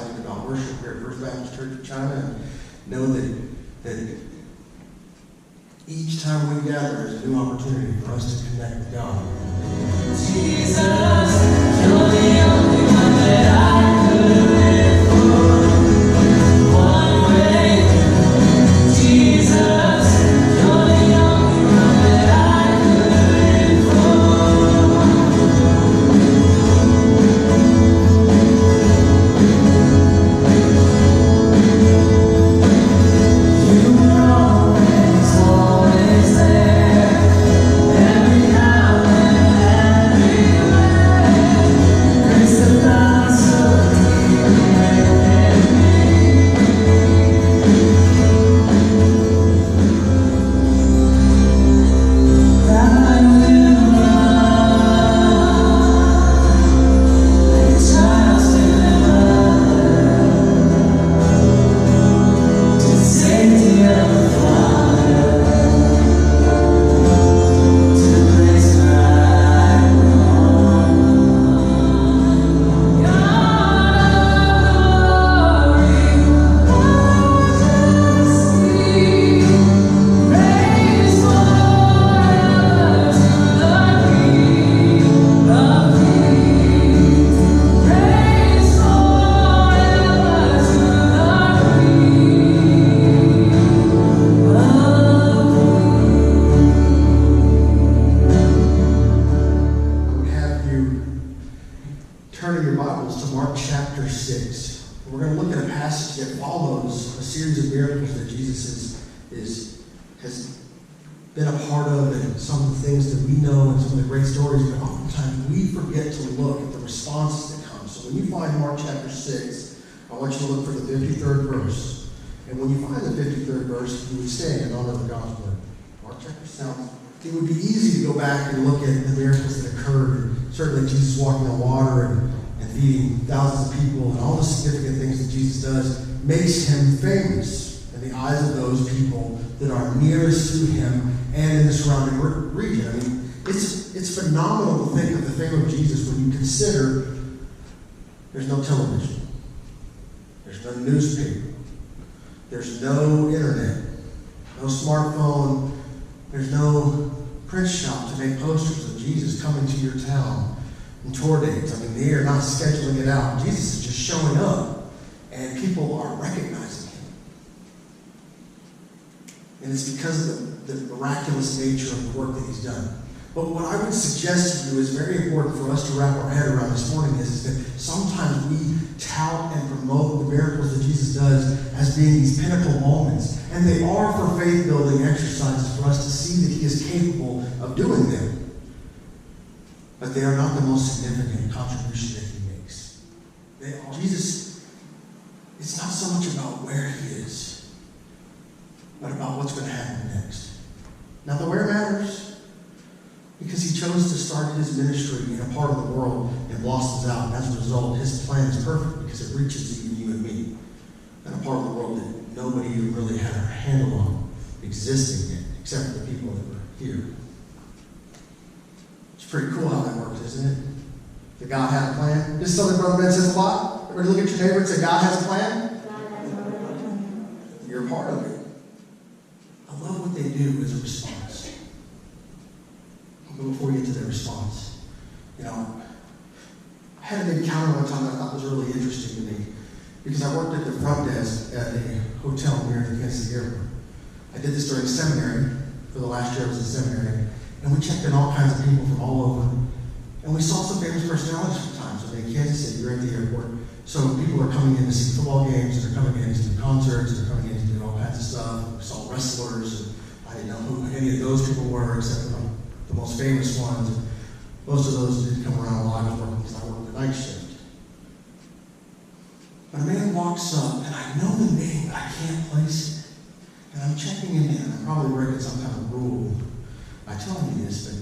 excited about worship here at First Baptist Church of China, and know that each time we gather is a new opportunity for us to connect with God. Jesus, you're the only one that I could live for. One way, Jesus, you're the only one that I could live for. You were always there. Every now and everywhere, grace that lies so deep within me. That will run like a child still in mother, to the safety of the Father, to the place where I belong. God of glory, majesty, praise forever to the King of kings. Praise forever to the King I would have you turn in your Bibles to Mark chapter 6. We're going to look at a passage that follows a series of miracles that Jesus has been a part of, and some of the things that we know and some of the great stories, but oftentimes we forget to look at the responses that come. So when you find Mark chapter 6, I want you to look for the 53rd verse. And when you find the 53rd verse, you would stand in honor of God's word. Mark chapter 7. It would be easy to go back and look at the miracles that occurred. Certainly Jesus walking on water and feeding thousands of people, and all the significant things that Jesus does makes him famous in the eyes of those people that are nearest to him and in the surrounding region. I mean, it's phenomenal to think of the fame of Jesus when you consider there's no television, there's no newspaper, there's no internet, no smartphone, there's no print shop to make posters of Jesus coming to your town and tour dates. I mean, they are not scheduling it out. Jesus is just showing up, and people are recognizing him. And it's because of the miraculous nature of the work that he's done. But what I would suggest to you is very important for us to wrap our head around this morning is that sometimes we tout and promote the miracles that Jesus does as being these pinnacle moments. And they are for faith-building exercises for us to see that he is capable of doing them. But they are not the most significant contribution that he makes. Jesus, it's not so much about where he is, but about what's going to happen next. Now, the where matters, because he chose to start his ministry in a part of the world and blossoms out. And as a result, his plan is perfect because it reaches even you and me in a part of the world that nobody even really had a handle on existing in, except for the people that were here. It's pretty cool how that works, isn't it? That God had a plan. This is something Brother Ben says a lot. Everybody look at your neighbor and say, God has a plan. You're a part of it. I love what they do as a response. But before we get to their response, I had an encounter one time that I thought was really interesting to me, because I worked at the front desk at a hotel near the Kansas City airport. I did this during seminary. For the last year I was in seminary, and we checked in all kinds of people from all over, and we saw some famous personalities from times. I mean, in Kansas City, you're at the airport, so people are coming in to see football games, and they're coming in to do concerts, and they're coming in to do all kinds of stuff. We saw wrestlers, and I didn't know who any of those people were, except for the most famous ones. And most of those didn't come around while I was working, because I worked the night shift. But a man walks up, and I know the name, but I can't place it. And I'm checking him in. I'm probably breaking some kind of rule by telling you this, but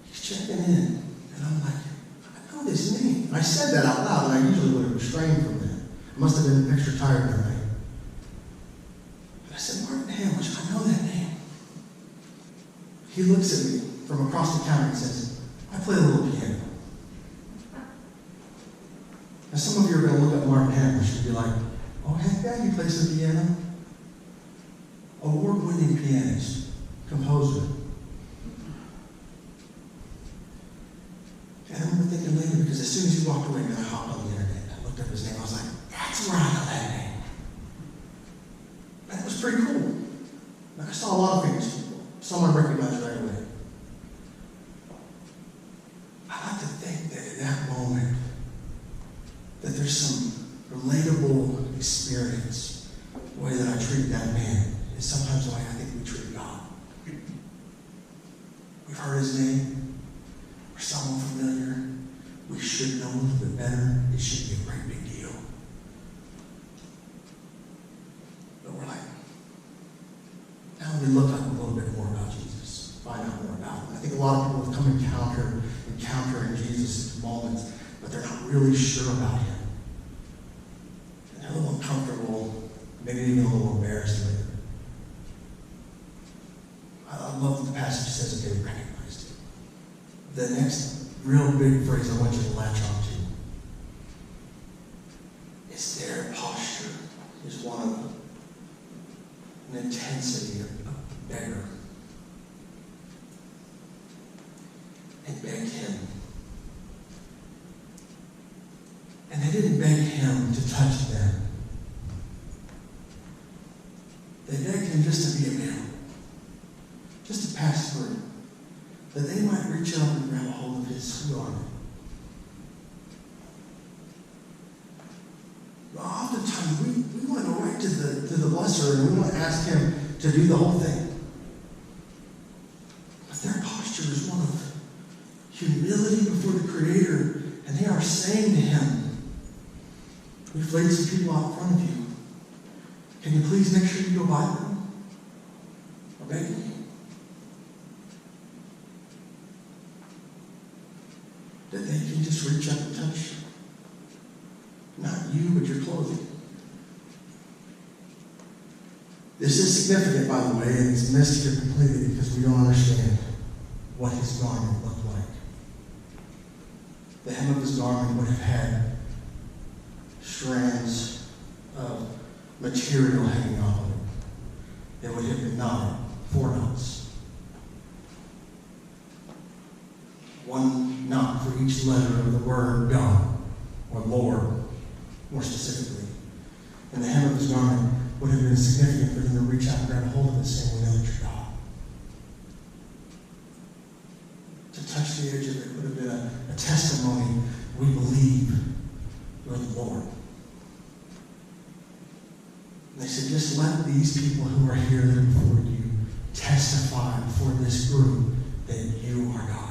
he's checking in. And I'm like, I know this name. And I said that out loud, and I usually would have restrained from that. I must have been extra tired that night. But I said, Martin Hamlish, I know that name. He looks at me from across the counter and says, I play a little piano. Now, some of you are going to look at Mark Hamish and be like, oh, heck yeah, he plays the piano. Award-winning pianist, composer. And I remember thinking later, because as soon as he walked away, I hopped on the internet. I looked up his name. I was like, that's where I got that name. And it was pretty cool. And I saw a lot of famous people. Some I recognized right away. I like to think that in that moment, that there's some relatable experience. The way that I treat that man is sometimes the way I think we treat God. We've heard his name. We're someone familiar. We should know a little bit better. It should be a great big deal. But we're like, now we look up a little bit more about Jesus, find out more about him. I think a lot of people have come encountering Jesus at moments, but they're not really sure about him. And they're a little uncomfortable, maybe even a little embarrassed later. I love what the passage says that they recognized it. The next real big phrase I want you to latch on to is their posture is one of an intensity of a beggar. And begged him. And they didn't beg him to touch them. They begged him just to be available. Just to pass through. That they might reach up and grab a hold of his garment. Oftentimes we want to go right to the blesser and we want to ask him to do the whole thing. But their posture is one of humility before the Creator, and they are saying to him, we've laid some people out in front of you. Can you please make sure you go by them? Or begging you. That they can just reach up and touch you. Not you, but your clothing. This is significant, by the way, and it's missed here completely because we don't understand what his garment looked like. The hem of his garment would have had strands of material hanging off of it. They would have been knotted, 4 knots. One knot for each letter of the word God, or Lord, more specifically. And the hem of his garment would have been significant for them to reach out and grab a hold of it, saying, we know that you're God. To touch the edge of it would have been a testimony, we believe you're the Lord. And they said, just let these people who are here that are before you testify before this group that you are God.